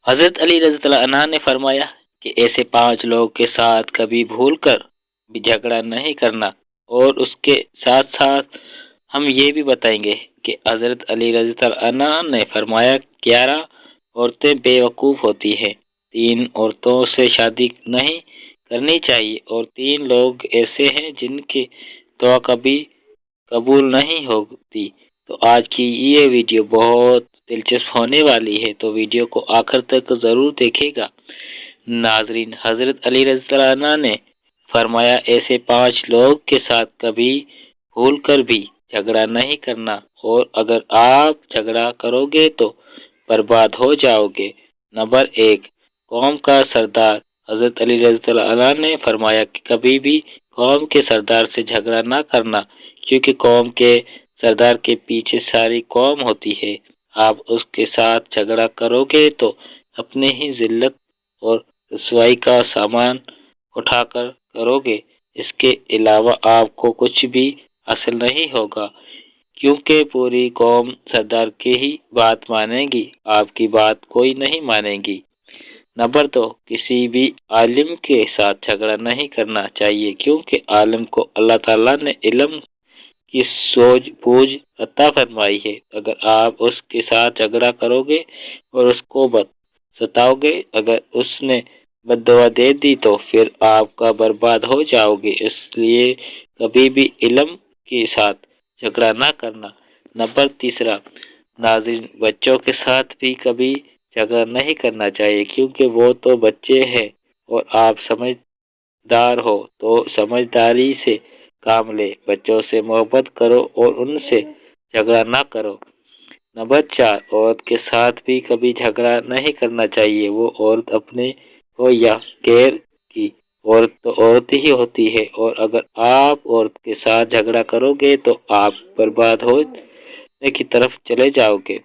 حضرت علی رضی اللہ عنہ نے فرمایا کہ ایسے 5 لوگوں کے ساتھ کبھی بھول کر بھی جھگڑا نہیں کرنا، اور اس کے ساتھ ساتھ ہم یہ بھی بتائیں گے کہ حضرت علی رضی اللہ عنہ نے فرمایا 11 عورتیں بے وقوف ہوتی ہیں، 3 عورتوں سے شادی نہیں کرنی چاہیے، اور 3 لوگ ایسے ہیں جن کی دعا کبھی قبول نہیں ہوتی۔ تو آج کی یہ ویڈیو بہت دلچسپ ہونے والی ہے، تو ویڈیو کو آخر تک ضرور دیکھے گا۔ ناظرین، حضرت علی رضی اللہ عنہ نے فرمایا ایسے 5 لوگ کے ساتھ کبھی بھول کر بھی جھگڑا نہیں کرنا، اور اگر آپ جھگڑا کرو گے تو برباد ہو جاؤ گے۔ نمبر 1، قوم کا سردار۔ حضرت علی رضی اللہ عنہ نے فرمایا کہ کبھی بھی قوم کے سردار سے جھگڑا نہ کرنا، کیونکہ قوم کے سردار کے پیچھے ساری قوم ہوتی ہے۔ آپ اس کے ساتھ جھگڑا کرو گے تو اپنے ہی ذلت اور رسوائی کا سامان اٹھا کر کرو گے، اس کے علاوہ آپ کو کچھ بھی حاصل نہیں ہوگا، کیونکہ پوری قوم سردار کی ہی بات مانے گی، آپ کی بات کوئی نہیں مانے گی۔ نمبر 2، کسی بھی عالم کے ساتھ جھگڑا نہیں کرنا چاہیے، کیونکہ عالم کو اللہ تعالیٰ نے علم کی سوجھ بوجھ عطا فرمائی ہے۔ اگر آپ اس کے ساتھ جھگڑا کرو گے اور اس کو ستاؤ گے، اگر اس نے بد دعا دے دی تو پھر آپ کا برباد ہو جاؤ گے، اس لیے کبھی بھی علم کے ساتھ جھگڑا نہ کرنا۔ نمبر 3، ناظرین، بچوں کے ساتھ بھی کبھی جھگڑا نہیں کرنا چاہیے، کیونکہ وہ تو بچے ہیں، اور آپ سمجھدار ہو تو سمجھداری سے کام لے، بچوں سے محبت کرو اور ان سے جھگڑا نہ کرو۔ نمبر 4، عورت کے ساتھ بھی کبھی جھگڑا نہیں کرنا چاہیے، وہ عورت اپنے ہو یا غیر کی، عورت تو عورت ہی ہوتی ہے، اور اگر آپ عورت کے ساتھ جھگڑا کرو گے تو آپ برباد ہونے کی طرف چلے جاؤ گے۔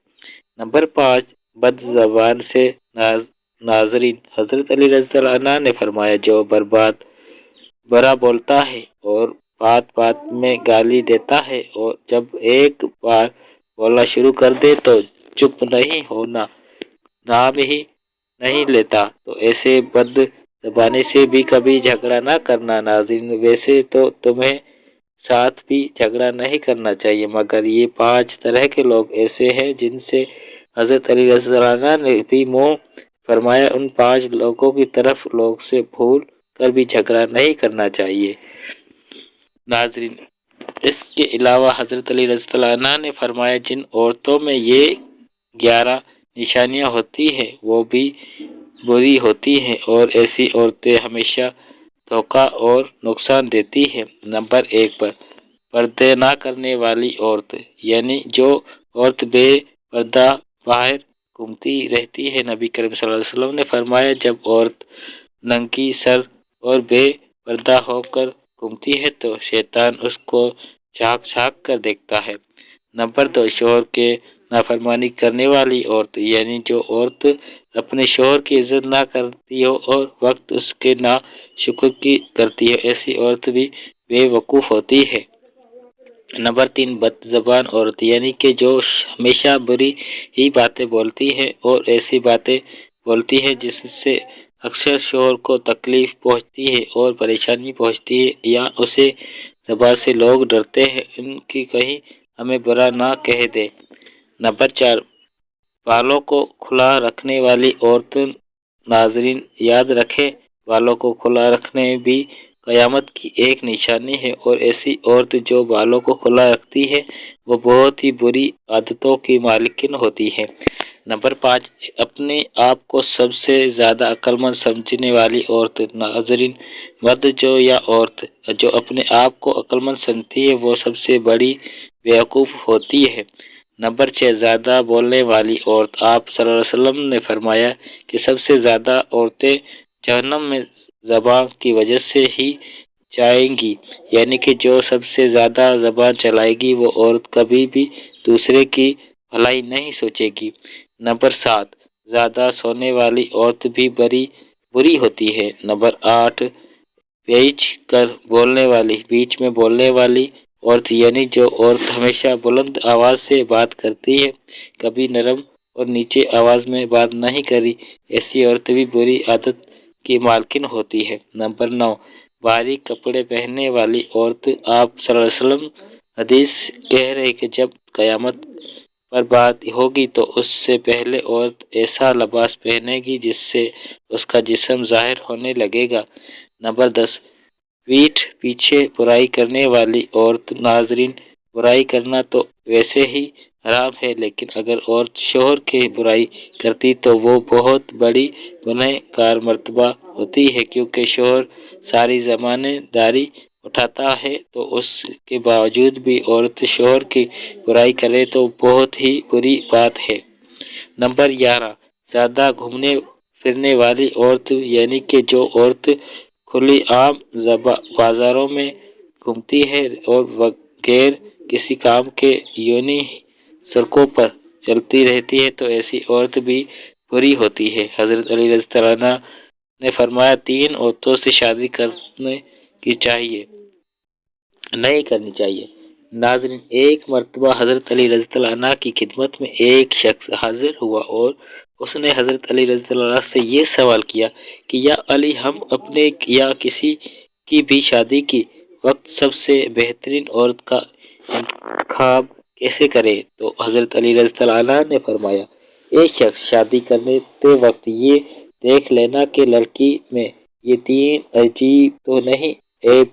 نمبر 5، بد زبان سے ناظرین، حضرت علی رضی اللہ عنہ نے فرمایا جو برا بولتا ہے اور بات بات میں گالی دیتا ہے، اور جب ایک بار بولنا شروع کر دے تو چپ نہیں ہونا، نام ہی نہیں لیتا، تو ایسے بد زبانی سے بھی کبھی جھگڑا نہ کرنا۔ ناظرین، ویسے تو تمہیں ساتھ بھی جھگڑا نہیں کرنا چاہیے، مگر یہ 5 طرح کے لوگ ایسے ہیں جن سے حضرت علی رضی اللہ عنہ نے بھی منہ فرمایا، ان 5 لوگوں کی طرف لوگ سے بھول کر بھی جھگڑا نہیں کرنا چاہیے۔ ناظرین، اس کے علاوہ حضرت علی رضی اللہ عنہ نے فرمایا جن عورتوں میں یہ 11 نشانیاں ہوتی ہیں وہ بھی بری ہوتی ہیں، اور ایسی عورتیں ہمیشہ دھوکہ اور نقصان دیتی ہیں۔ نمبر 1 پر پردے نہ کرنے والی عورت، یعنی جو عورت بے پردہ باہر گھومتی رہتی ہے۔ نبی کریم صلی اللہ علیہ وسلم نے فرمایا جب عورت ننگی سر اور بے پردہ ہو کر گھومتی ہے تو شیطان اس کو جھانک جھانک کر دیکھتا ہے۔ نمبر 2، شوہر کے نافرمانی کرنے والی عورت، یعنی جو عورت اپنے شوہر کی عزت نہ کرتی ہو اور وقت اس کے نا شکر کی کرتی ہے، ایسی عورت بھی بے وقوف ہوتی ہے۔ نمبر 3، بد زبان عورت، یعنی کہ جو ہمیشہ بری ہی باتیں بولتی ہے اور ایسی باتیں بولتی ہے جس سے اکثر شوہر کو تکلیف پہنچتی ہے اور پریشانی پہنچتی ہے، یا اسے زبان سے لوگ ڈرتے ہیں ان کی کہیں ہمیں برا نہ کہہ دے۔ نمبر 4، بالوں کو کھلا رکھنے والی عورت، ناظرین یاد رکھیں بالوں کو کھلا رکھنے بھی قیامت کی ایک نشانی ہے، اور ایسی عورت جو بالوں کو کھلا رکھتی ہے وہ بہت ہی بری عادتوں کی مالکن ہوتی ہے۔ نمبر 5، اپنے آپ کو سب سے زیادہ عقل مند سمجھنے والی عورت، ناظرین مرد جو یا عورت جو اپنے آپ کو عقل مند سمجھتی ہے وہ سب سے بڑی بیوقوف ہوتی ہے۔ نمبر 6، زیادہ بولنے والی عورت، آپ صلی اللہ علیہ وسلم نے فرمایا کہ سب سے زیادہ عورتیں جہنم میں زبان کی وجہ سے ہی جائیں گی، یعنی کہ جو سب سے زیادہ زبان چلائے گی وہ عورت کبھی بھی دوسرے کی بھلائی نہیں سوچے گی۔ نمبر 7، زیادہ سونے والی عورت بھی بری ہوتی ہے۔ نمبر 8، بیچ میں بولنے والی عورت، یعنی جو عورت ہمیشہ بلند آواز سے بات کرتی ہے، کبھی نرم اور نیچے آواز میں بات نہیں کری، ایسی عورت بھی بری عادت کی مالکن ہوتی ہے۔ نمبر 9، باریک کپڑے پہننے والی عورت۔ آپ صلی اللہ علیہ وسلم حدیث کہہ رہے کہ جب قیامت پر بات ہوگی تو اس سے پہلے عورت ایسا لباس پہنے گی جس سے اس کا جسم ظاہر ہونے لگے گا۔ نمبر 10، پیٹھ پیچھے برائی کرنے والی عورت۔ ناظرین، برائی کرنا تو ویسے ہی حرام ہے، لیکن اگر عورت شوہر کی برائی کرتی تو وہ بہت بڑی گنہ گار مرتبہ ہوتی ہے، کیونکہ شوہر ساری ذمہ داری اٹھاتا ہے تو اس کے باوجود بھی عورت شوہر کی برائی کرے تو بہت ہی بری بات ہے۔ نمبر 11، زیادہ گھومنے پھرنے والی عورت، یعنی کہ جو عورت کھلی عام بازاروں میں گھومتی ہے اور بغیر کسی کام کے یونہی سڑکوں پر چلتی رہتی ہے تو ایسی عورت بھی بری ہوتی ہے۔ حضرت علی رضی اللہ عنہ نے فرمایا 3 عورتوں سے شادی نہیں کرنی چاہیے۔ ناظرین، ایک مرتبہ حضرت علی رضی اللہ عنہ کی خدمت میں ایک شخص حاضر ہوا اور اس نے حضرت علی رضی اللہ عنہ سے یہ سوال کیا کہ یا علی، ہم اپنے یا کسی کی بھی شادی کے وقت سب سے بہترین عورت کا انتخاب کیسے کریں؟ تو حضرت علی رضی اللہ عنہ نے فرمایا، ایک شخص شادی کرنے وقت یہ دیکھ لینا کہ لڑکی میں یہ 3 عیب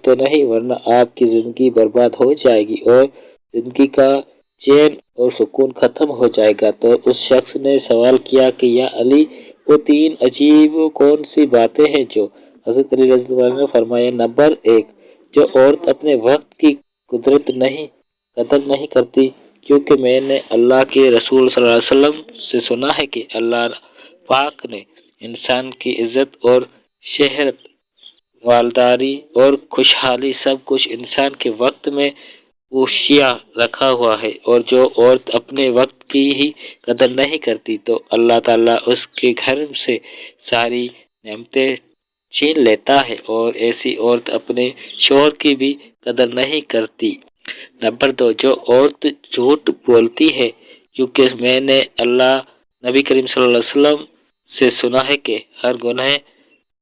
تو نہیں، ورنہ آپ کی زندگی برباد ہو جائے گی اور زندگی کا چین اور سکون ختم ہو جائے گا۔ تو اس شخص نے سوال کیا کہ یا علی، وہ 3 عجیب کون سی باتیں ہیں جو؟ حضرت علی رضی اللہ عنہ نے فرمایا، نمبر 1، جو عورت اپنے وقت کی قدر نہیں کرتی، کیونکہ میں نے اللہ کے رسول صلی اللہ علیہ وسلم سے سنا ہے کہ اللہ پاک نے انسان کی عزت اور شہرت، مالداری اور خوشحالی سب کچھ انسان کے وقت میں پوشیدہ رکھا ہوا ہے، اور جو عورت اپنے وقت کی ہی قدر نہیں کرتی تو اللہ تعالیٰ اس کے گھر سے ساری نعمتیں چھین لیتا ہے، اور ایسی عورت اپنے شوہر کی بھی قدر نہیں کرتی۔ نمبر 2، جو عورت جھوٹ بولتی ہے، کیونکہ میں نے نبی کریم صلی اللہ علیہ وسلم سے سنا ہے کہ ہر گناہ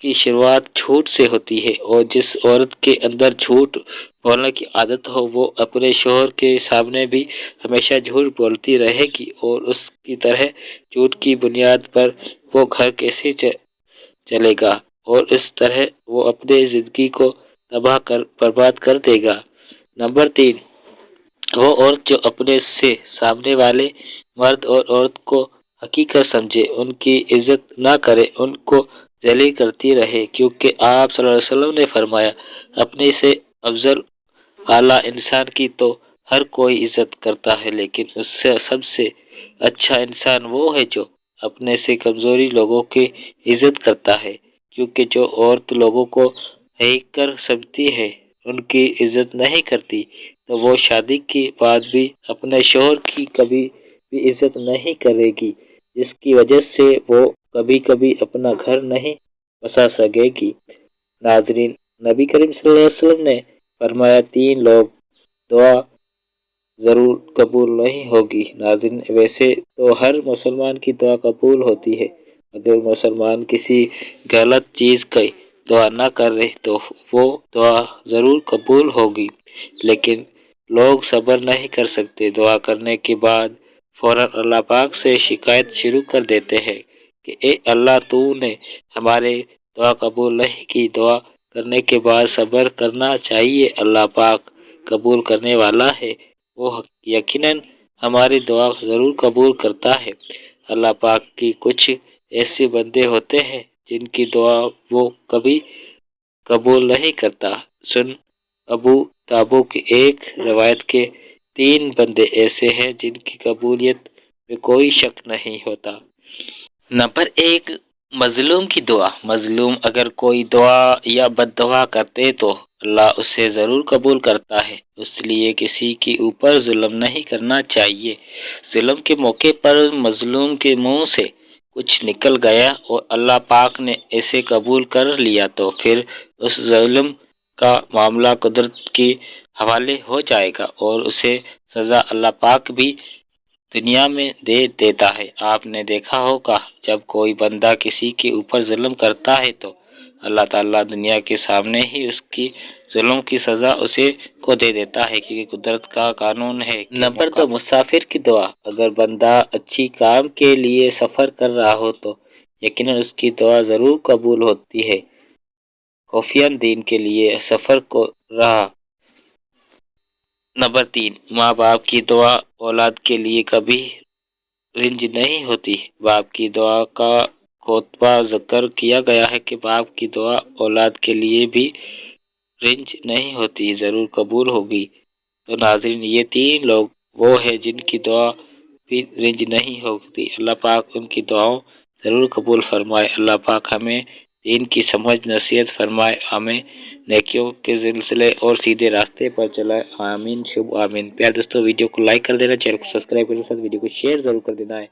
کی شروعات جھوٹ سے ہوتی ہے، اور جس عورت کے اندر جھوٹ بولنے کی عادت ہو وہ اپنے شوہر کے سامنے بھی ہمیشہ جھوٹ بولتی رہے گی، اور اس کی طرح جھوٹ کی بنیاد پر وہ گھر کیسے چلے گا، اور اس طرح وہ اپنی زندگی کو برباد کر دے گا۔ نمبر 3، وہ عورت جو اپنے سے سامنے والے مرد اور عورت کو حقیقت سمجھے، ان کی عزت نہ کرے، ان کو ذلیل کرتی رہے، کیونکہ آپ صلی اللہ علیہ وسلم نے فرمایا، اپنے سے افضل اعلیٰ انسان کی تو ہر کوئی عزت کرتا ہے، لیکن اس سے سب سے اچھا انسان وہ ہے جو اپنے سے کمزوری لوگوں کی عزت کرتا ہے، کیونکہ جو عورت لوگوں کو حقیر سمجھتی ہے، ان کی عزت نہیں کرتی، تو وہ شادی کے بعد بھی اپنے شوہر کی کبھی بھی عزت نہیں کرے گی، جس کی وجہ سے وہ کبھی اپنا گھر نہیں بسا سکے گی۔ ناظرین، نبی کریم صلی اللہ علیہ وسلم نے فرمایا 3 لوگ دعا ضرور قبول نہیں ہوگی۔ ناظرین، ویسے تو ہر مسلمان کی دعا قبول ہوتی ہے، اگر مسلمان کسی غلط چیز کی دعا نہ کرے تو وہ دعا ضرور قبول ہوگی، لیکن لوگ صبر نہیں کر سکتے، دعا کرنے کے بعد فوراً اللہ پاک سے شکایت شروع کر دیتے ہیں کہ اے اللہ، تو نے ہمارے دعا قبول نہیں کی۔ دعا کرنے کے بعد صبر کرنا چاہیے، اللہ پاک قبول کرنے والا ہے، وہ یقیناً ہماری دعا ضرور قبول کرتا ہے۔ اللہ پاک کی کچھ ایسے بندے ہوتے ہیں جن کی دعا وہ کبھی قبول نہیں کرتا۔ سن ابو داؤد کی ایک روایت کے 3 بندے ایسے ہیں جن کی قبولیت میں کوئی شک نہیں ہوتا۔ نمبر 1، مظلوم کی دعا۔ مظلوم اگر کوئی دعا یا بد دعا کرتے تو اللہ اسے ضرور قبول کرتا ہے، اس لیے کسی کے اوپر ظلم نہیں کرنا چاہیے۔ ظلم کے موقع پر مظلوم کے منہ سے کچھ نکل گیا اور اللہ پاک نے اسے قبول کر لیا تو پھر اس ظالم کا معاملہ قدرت کے حوالے ہو جائے گا اور اسے سزا اللہ پاک بھی دنیا میں دے دیتا ہے۔ آپ نے دیکھا ہوگا جب کوئی بندہ کسی کے اوپر ظلم کرتا ہے تو اللہ تعالیٰ دنیا کے سامنے ہی اس کی ظلم کی سزا اسے کو دے دیتا ہے، کیونکہ قدرت کا قانون ہے۔ نمبر 2، مسافر کی دعا۔ اگر بندہ اچھی کام کے لیے سفر کر رہا ہو تو یقیناً اس کی دعا ضرور قبول ہوتی ہے۔ خفیہ دین کے لیے سفر کو رہا۔ نمبر 3، ماں باپ کی دعا اولاد کے لیے کبھی رنج نہیں ہوتی۔ باپ کی دعا کا خطبہ ذکر کیا گیا ہے کہ باپ کی دعا اولاد کے لیے بھی رنج نہیں ہوتی، ضرور قبول ہوگی۔ تو ناظرین، یہ 3 لوگ وہ ہیں جن کی دعا بھی رنج نہیں ہوتی۔ اللہ پاک ان کی دعاؤں ضرور قبول فرمائے۔ اللہ پاک ہمیں دین کی سمجھ نصیحت فرمائے، ہمیں نیکیوں کے سلسلے اور سیدھے راستے پر چلائے۔ آمین، شب آمین۔ پیارے دوستو، ویڈیو کو لائک کر دینا، چینل کو سبسکرائب کرنے کے ساتھ ویڈیو کو شیئر ضرور کر دینا ہے۔